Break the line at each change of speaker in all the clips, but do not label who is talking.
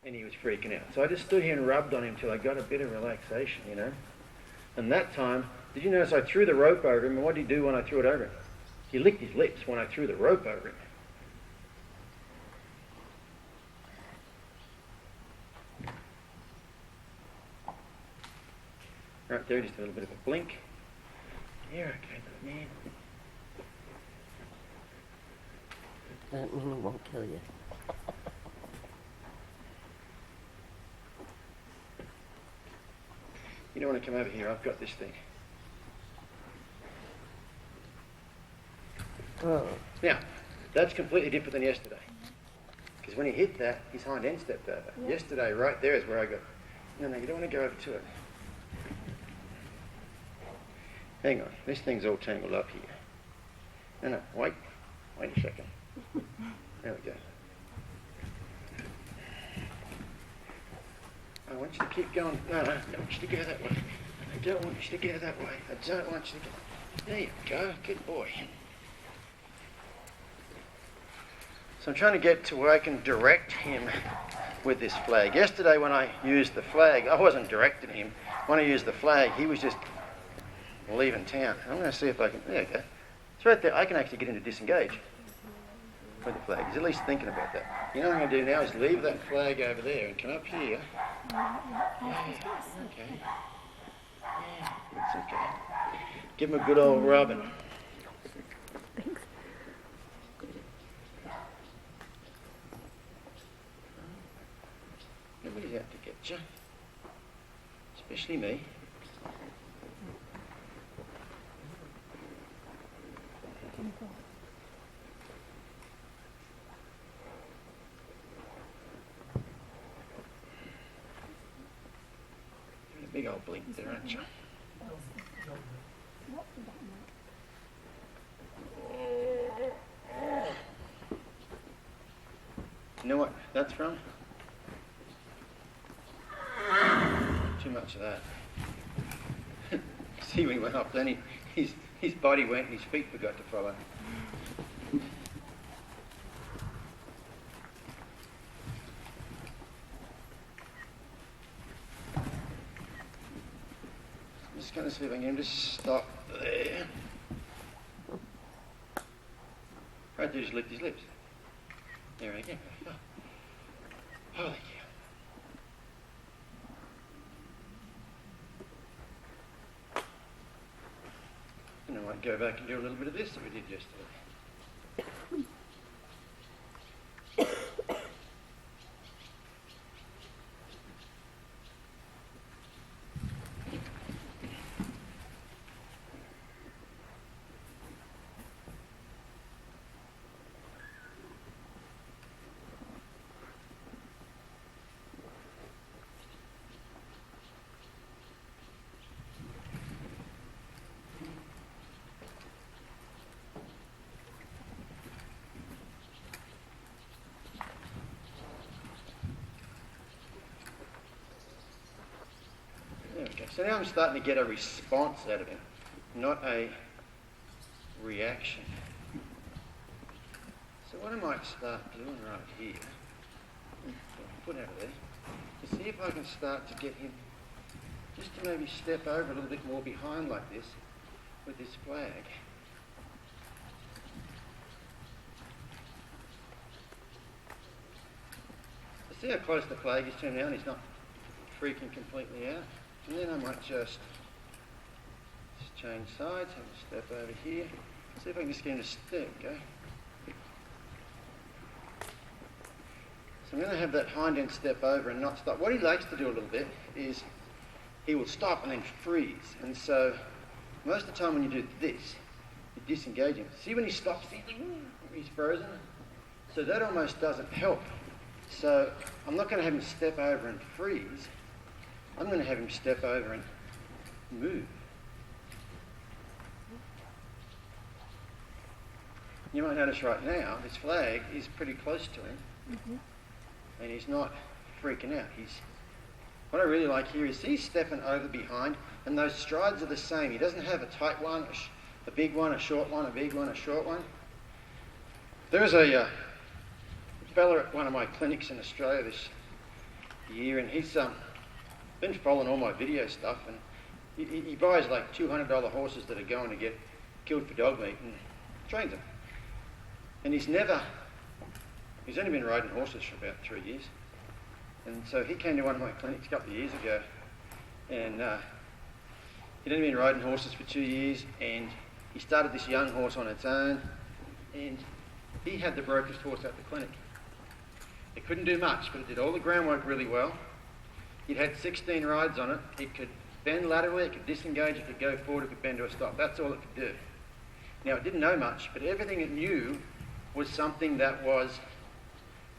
and he was freaking out. So I just stood here and rubbed on him till I got a bit of relaxation, you know. And that time, did you notice I threw the rope over him, and what did he do when I threw it over him? He licked his lips when I threw the rope over him. Right there, just a little bit of a blink. Yeah, okay, little man.
That mean it won't kill you.
You don't want to come over here, I've got this thing.
Oh.
Now, that's completely different than yesterday. Because when he hit that, his hind end stepped over. Yeah. Yesterday, right there is where I got, no, you don't want to go over to it. Hang on, this thing's all tangled up here. No, wait a second. There we go. I want you to keep going. No, I don't want you to go that way. I don't want you to go that way. I don't want you to go. There you go, good boy. So I'm trying to get to where I can direct him with this flag. Yesterday when I used the flag, I wasn't directing him. When I used the flag, he was just leaving town. I'm going to see if I can, there you go. It's right there. I can actually get him to disengage with the flag. He's at least thinking about that. You know what I'm going to do now is leave that flag over there and come up here. Yeah, okay. Yeah, it's okay. Give him a good old rubbing.
Thanks.
Nobody's out to get you. Especially me. Big old blink there, aren't you? You know what that's from? Too much of that. See, when he went up, then his body went and his feet forgot to follow. Just going to see if I can get him to stop there. Right there, just licked his lips. There we go. Oh. Holy cow. And I might go back and do a little bit of this that we did yesterday. So now I'm starting to get a response out of him, not a reaction. So what I might start doing right here, put out of there, is see if I can start to get him just to maybe step over a little bit more behind like this with this flag. See how close the flag is to him now and he's not freaking completely out? And then I might just change sides, have a step over here. See if I can just get him to step, go. So I'm going to have that hind end step over and not stop. What he likes to do a little bit is he will stop and then freeze. And so most of the time when you do this, you disengage him. See when he stops, he's frozen. So that almost doesn't help. So I'm not going to have him step over and freeze. I'm going to have him step over and move. You might notice right now, this flag is pretty close to him, and he's not freaking out. What I really like here is he's stepping over behind, and those strides are the same. He doesn't have a tight one, a big one, a short one, a big one, a short one. There's a fella at one of my clinics in Australia, this year, and he's been following all my video stuff, and he buys like $200 horses that are going to get killed for dog meat and trains them. And he's only been riding horses for about 3 years. And so he came to one of my clinics a couple of years ago, and he'd only been riding horses for 2 years, and he started this young horse on its own, and he had the brokest horse at the clinic. It couldn't do much, but it did all the groundwork really well. It had 16 rides on it. It could bend laterally, it could disengage, it could go forward, it could bend to a stop. That's all it could do. Now, it didn't know much, but everything it knew was something that was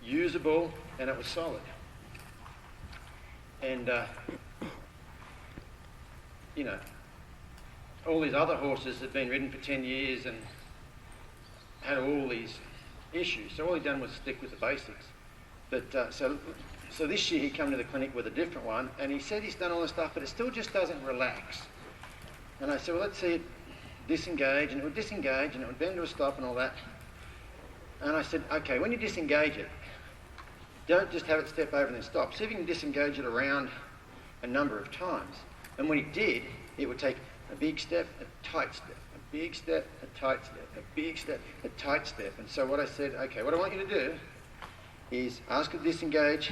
usable and it was solid. And, all these other horses had been ridden for 10 years and had all these issues. So all he'd done was stick with the basics. But so this year he came to the clinic with a different one, and he said he's done all this stuff, but it still just doesn't relax. And I said, well, let's see it disengage, and it would disengage, and it would bend to a stop and all that. And I said, okay, when you disengage it, don't just have it step over and then stop. See if you can disengage it around a number of times. And when it did, it would take a big step, a tight step, a big step, a tight step, a big step, a tight step. And so what I said, okay, what I want you to do is ask it to disengage,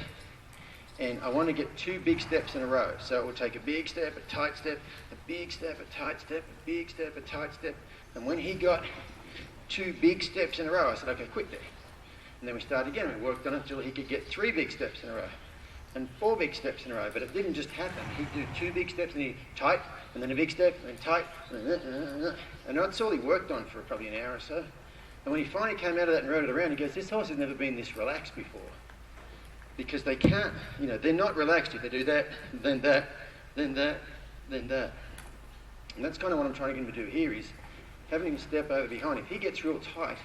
and I want to get 2 big steps in a row. So it will take a big step, a tight step, a big step, a tight step, a big step, a tight step. And when he got 2 big steps in a row, I said, okay, quit there. And then we started again. We worked on it until he could get 3 big steps in a row and 4 big steps in a row. But it didn't just happen. He'd do 2 big steps and he'd tight, and then a big step, and then tight, and that's all he worked on for probably an hour or so. And when he finally came out of that and rode it around, he goes, this horse has never been this relaxed before. Because they can't, they're not relaxed if they do that, then that, then that, then that. And that's kind of what I'm trying to get him to do here, is having him step over behind. If he gets real tight...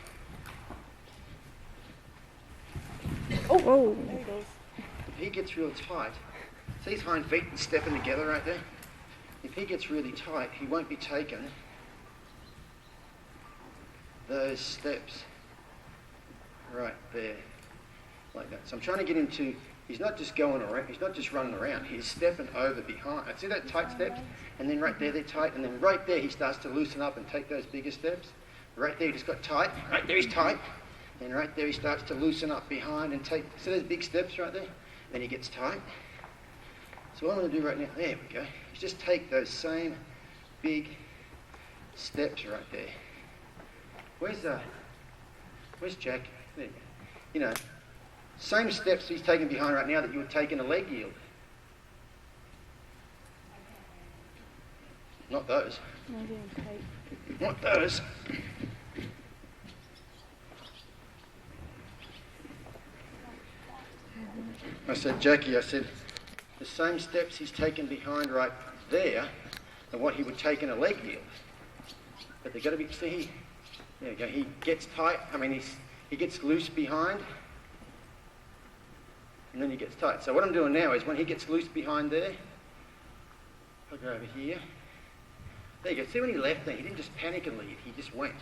Oh, there he goes.
If he gets real tight, see his hind feet stepping together right there? If he gets really tight, he won't be taking those steps right there, like that. So I'm trying to get him to, he's not just going around, he's not just running around, he's stepping over behind. See that tight steps? And then right there they're tight, and then right there he starts to loosen up and take those bigger steps. Right there he just got tight, right there he's tight, and right there he starts to loosen up behind and take, see those big steps right there? Then he gets tight. So what I'm going to do right now, there we go, is just take those same big steps right there. Where's Jack? There you go. Same steps he's taking behind right now that you would take in a leg yield. Not those. Not those. I said, Jackie, the same steps he's taken behind right there are what he would take in a leg yield. But they've got to be, see, there you go, he gets tight, he gets loose behind, and then he gets tight. So what I'm doing now is when he gets loose behind there, I'll go over here. There you go. See when he left there, he didn't just panic and leave, he just went.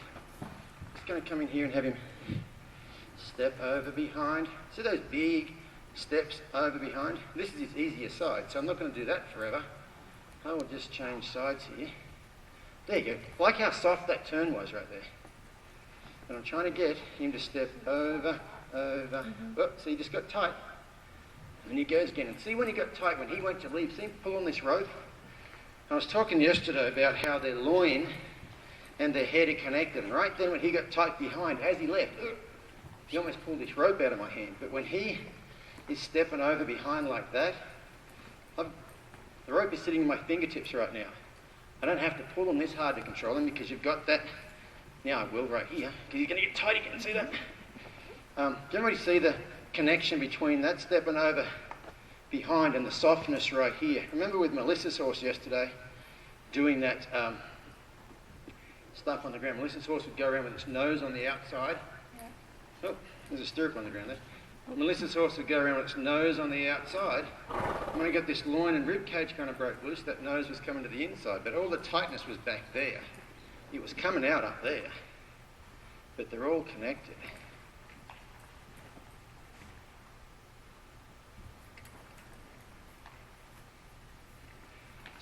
Just going to come in here and have him step over behind. See those big steps over behind? This is his easier side, so I'm not going to do that forever. I will just change sides here. There you go. Like how soft that turn was right there. And I'm trying to get him to step over. Oh, see, he just got tight. And he goes again. And see when he got tight, when he went to leave, see him pull on this rope? I was talking yesterday about how their loin and their head are connected. And right then when he got tight behind, as he left, he almost pulled this rope out of my hand. But when he is stepping over behind like that, the rope is sitting in my fingertips right now. I don't have to pull them this hard to control them because you've got that. Now I will right here, because he's going to get tight again. See that? Do you already see the connection between that stepping over behind and the softness right here? Remember with Melissa's horse yesterday, doing that stuff on the ground. Melissa's horse would go around with its nose on the outside. Yeah. Oh, there's a stirrup on the ground there. Melissa's horse would go around with its nose on the outside. When I got this loin and rib cage kind of broke loose, that nose was coming to the inside, but all the tightness was back there. It was coming out up there, but they're all connected.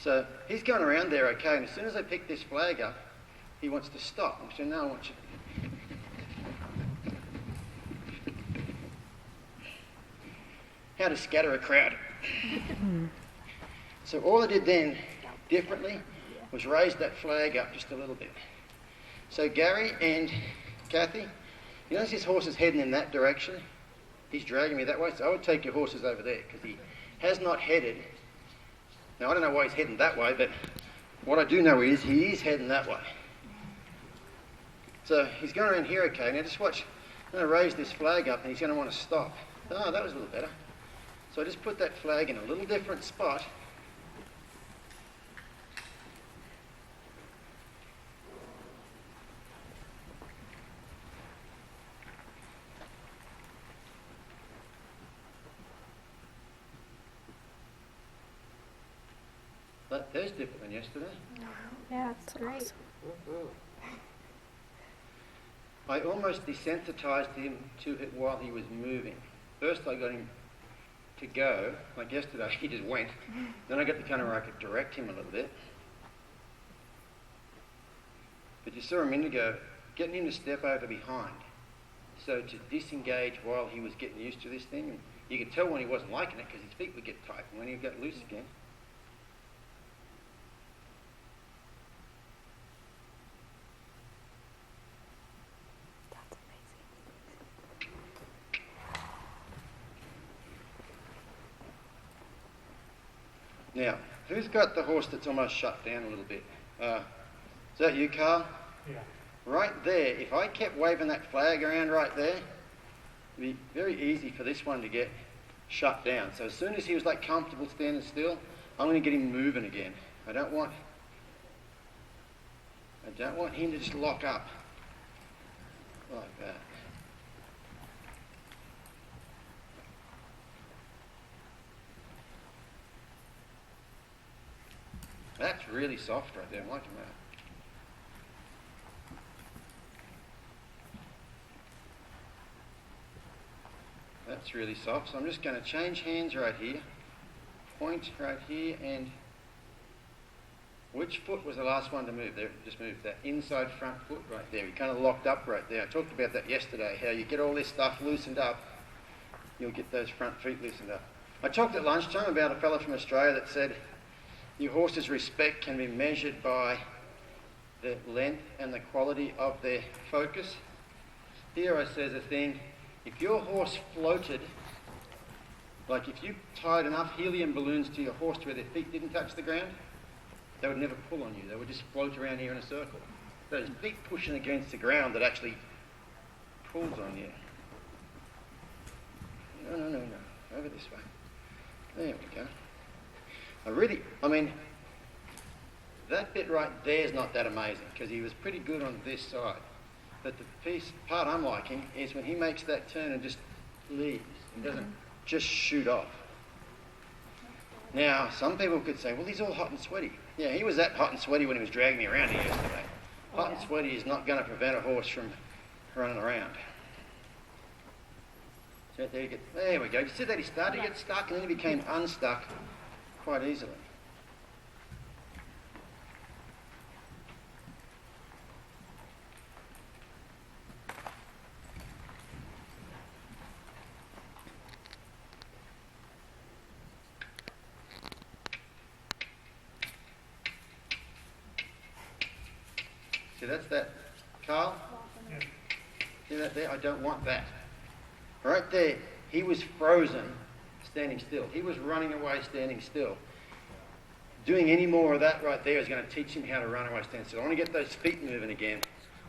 So he's going around there okay, and as soon as I pick this flag up, he wants to stop. I'm saying, no, I want you. How to scatter a crowd. So all I did then, differently, was raise that flag up just a little bit. So Gary and Kathy, you notice his horse is heading in that direction? He's dragging me that way, so I would take your horses over there, because he has not headed. Now, I don't know why he's heading that way, but what I do know is he is heading that way. So he's going around here okay. Now just watch. I'm going to raise this flag up and he's going to want to stop. Oh, that was a little better. So I just put that flag in a little different spot. But there's different than yesterday.
Yeah, it's great.
I almost desensitized him to it while he was moving. First I got him to go, like yesterday he just went. Then I got the kind of where I could direct him a little bit. But you saw a minute ago, getting him to step over behind. So to disengage while he was getting used to this thing. And you could tell when he wasn't liking it because his feet would get tight. And when he got loose again, now, who's got the horse that's almost shut down a little bit? Is that you, Carl?
Yeah.
Right there, if I kept waving that flag around right there, it'd be very easy for this one to get shut down. So as soon as he was like comfortable standing still, I'm going to get him moving again. I don't want him to just lock up like that. That's really soft right there. I'm liking that. That's really soft. So I'm just going to change hands right here. Point right here, and which foot was the last one to move? There, just moved that inside front foot right there. He kind of locked up right there. I talked about that yesterday, how you get all this stuff loosened up, you'll get those front feet loosened up. I talked at lunchtime about a fellow from Australia that said, your horse's respect can be measured by the length and the quality of their focus. Here I says a thing, if your horse floated, like if you tied enough helium balloons to your horse to where their feet didn't touch the ground, they would never pull on you. They would just float around here in a circle. Those feet pushing against the ground that actually pulls on you. No. Over this way. There we go. That bit right there is not that amazing because he was pretty good on this side. But the part I'm liking is when he makes that turn and just leaves and doesn't just shoot off. Now, some people could say, well, he's all hot and sweaty. Yeah, he was that hot and sweaty when he was dragging me around here yesterday. Hot and sweaty is not going to prevent a horse from running around. So there we go. You see that he started to get stuck and then he became unstuck quite easily. See, that's that. Carl?
Yeah.
See that there? I don't want that. Right there, he was frozen, standing still. He was running away, standing still. Doing any more of that right there is going to teach him how to run away, stand still. I want to get those feet moving again.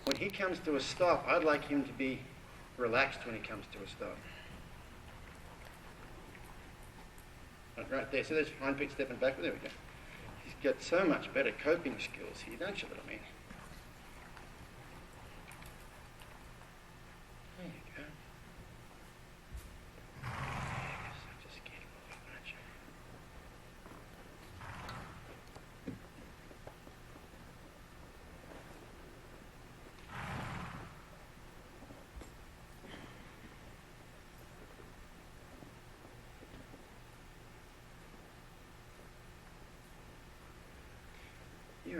When he comes to a stop, I'd like him to be relaxed when he comes to a stop. Right there, so there's hind feet stepping back. There we go. He's got so much better coping skills here, don't you, little man? There you go. Such a scared boy, aren't you?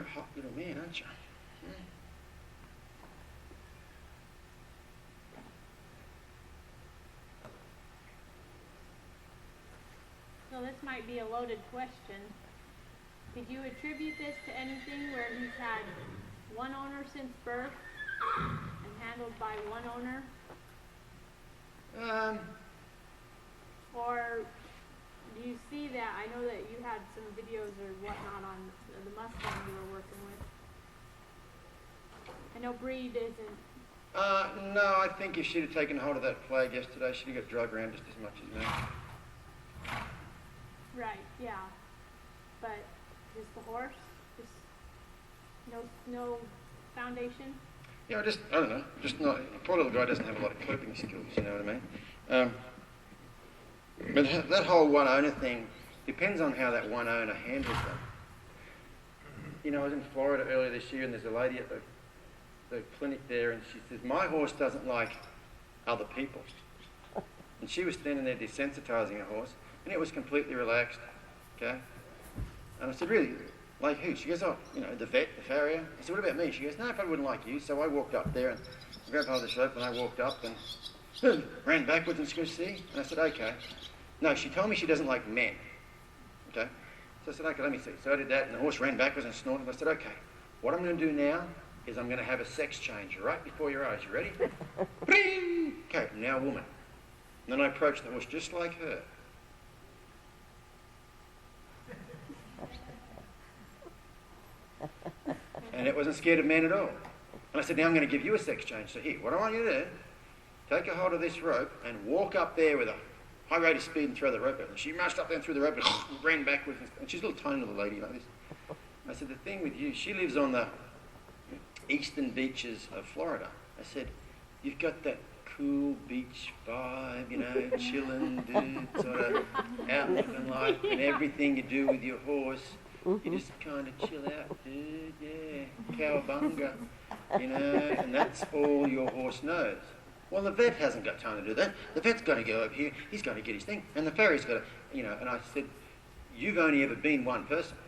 a hot little man, aren't you? Hmm?
So this might be a loaded question. Could you attribute this to anything where he's had one owner since birth and handled by one owner? Or do you see that? I know that you had some videos or whatnot on the Mustang you were working with. I know breed isn't.
No, I think if she'd have taken hold of that flag yesterday, she'd have got drug around just as much as me.
Right, yeah. But just the horse? Just no foundation?
Yeah, I don't know, just not, the poor little guy doesn't have a lot of coping skills, you know what I mean? But that whole one owner thing depends on how that one owner handles them. You know, I was in Florida earlier this year and there's a lady at the clinic there and she says, my horse doesn't like other people. And she was standing there desensitizing a horse and it was completely relaxed, okay? And I said, really? Like who? She goes, oh, you know, the vet, the farrier. I said, what about me? She goes, no, I probably wouldn't like you. So I walked up there and grabbed hold of the rope and I walked up and ran backwards and she goes, see? And I said, okay. No, she told me she doesn't like men, okay? So I said, okay, let me see. So I did that and the horse ran backwards and snorted. And I said, okay, what I'm going to do now is I'm going to have a sex change right before your eyes. You ready? Bing! Okay, now woman. And then I approached the horse just like her. And it wasn't scared of men at all. And I said, now I'm going to give you a sex change. So here, what I want you to do, take a hold of this rope and walk up there with a high rate of speed and throw the rope out. And she rushed up there and threw the rope and ran backwards. And she's a little tiny little lady like this. I said, the thing with you, she lives on the eastern beaches of Florida. I said, you've got that cool beach vibe, you know, chilling, dude, sort of out living life, and everything you do with your horse, you just kind of chill out, dude, yeah, cowabunga, you know, and that's all your horse knows. Well, the vet hasn't got time to do that. The vet's got to go over here, he's got to get his thing, and the farrier's got to, you know, and I said, you've only ever been one person.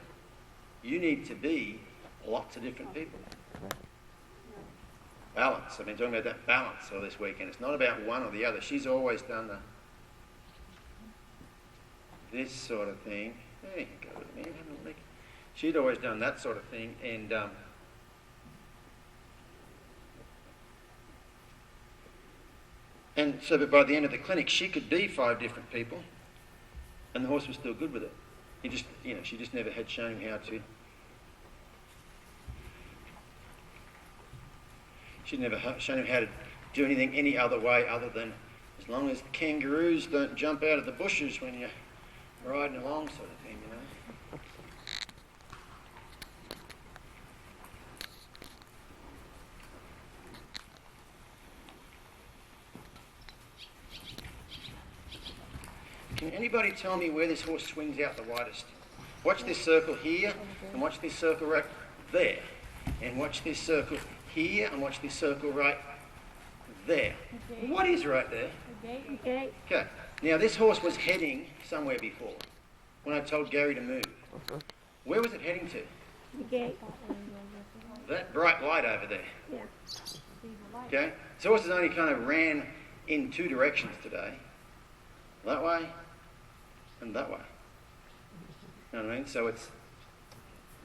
You need to be lots of different people. Balance. I've been talking about that balance all this weekend. It's not about one or the other. She's always done this sort of thing. There you go, man. Have a lick. She'd always done that sort of thing, and so, but by the end of the clinic, she could be 5 different people, and the horse was still good with it. He just, you know, she just never had shown him how to. She'd never shown him how to do anything any other way other than as long as the kangaroos don't jump out of the bushes when you're riding along, sort of thing, you know. Can anybody tell me where this horse swings out the widest? Watch this circle here, and watch this circle right there. And watch this circle here, and watch this circle right there. Okay. What is right there?
Okay.
Okay. Now this horse was heading somewhere before, when I told Gary to move. Where was it heading to?
The gate.
That bright light over there.
Yeah.
Okay? So horses only kind of ran in 2 directions today. That way and that way. You know what I mean? So it's,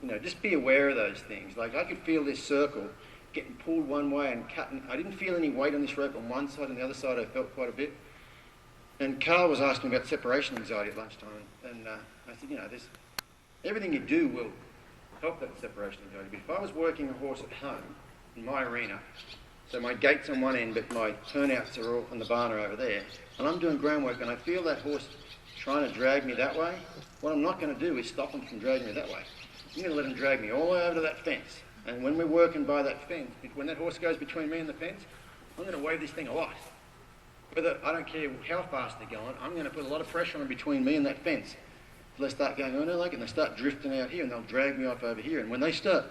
you know, just be aware of those things. Like I could feel this circle getting pulled one way and cutting. I didn't feel any weight on this rope on one side, and the other side I felt quite a bit. And Carl was asking about separation anxiety at lunchtime, and I said, you know, everything you do will help that separation anxiety. But if I was working a horse at home in my arena, so my gate's on one end, but my turnouts are all on the barn are over there, and I'm doing groundwork, and I feel that horse trying to drag me that way, what I'm not going to do is stop him from dragging me that way. I'm going to let him drag me all the way over to that fence. And when we're working by that fence, when that horse goes between me and the fence, I'm going to wave this thing a lot. Whether, I don't care how fast they're going, I'm going to put a lot of pressure on between me and that fence. So they start going, oh no, like, and they start drifting out here, and they'll drag me off over here. And when they start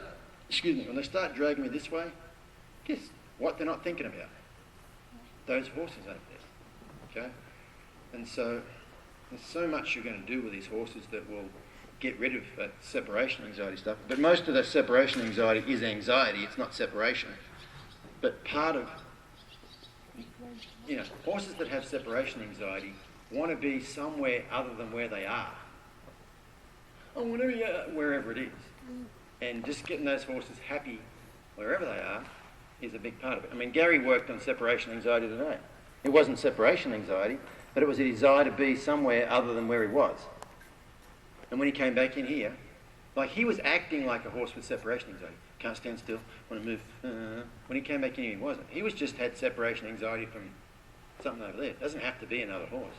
dragging me this way, guess what they're not thinking about? Those horses over there, okay? And so, there's so much you're going to do with these horses that will get rid of separation anxiety stuff. But most of the separation anxiety is anxiety. It's not separation. But part of, horses that have separation anxiety want to be somewhere other than where they are. I want to be wherever it is. And just getting those horses happy wherever they are is a big part of it. I mean, Gary worked on separation anxiety today. It wasn't separation anxiety, but it was a desire to be somewhere other than where he was. And when he came back in here, like he was acting like a horse with separation anxiety. Can't stand still, want to move. When he came back in here, he wasn't. He was just had separation anxiety from something over there. It doesn't have to be another horse.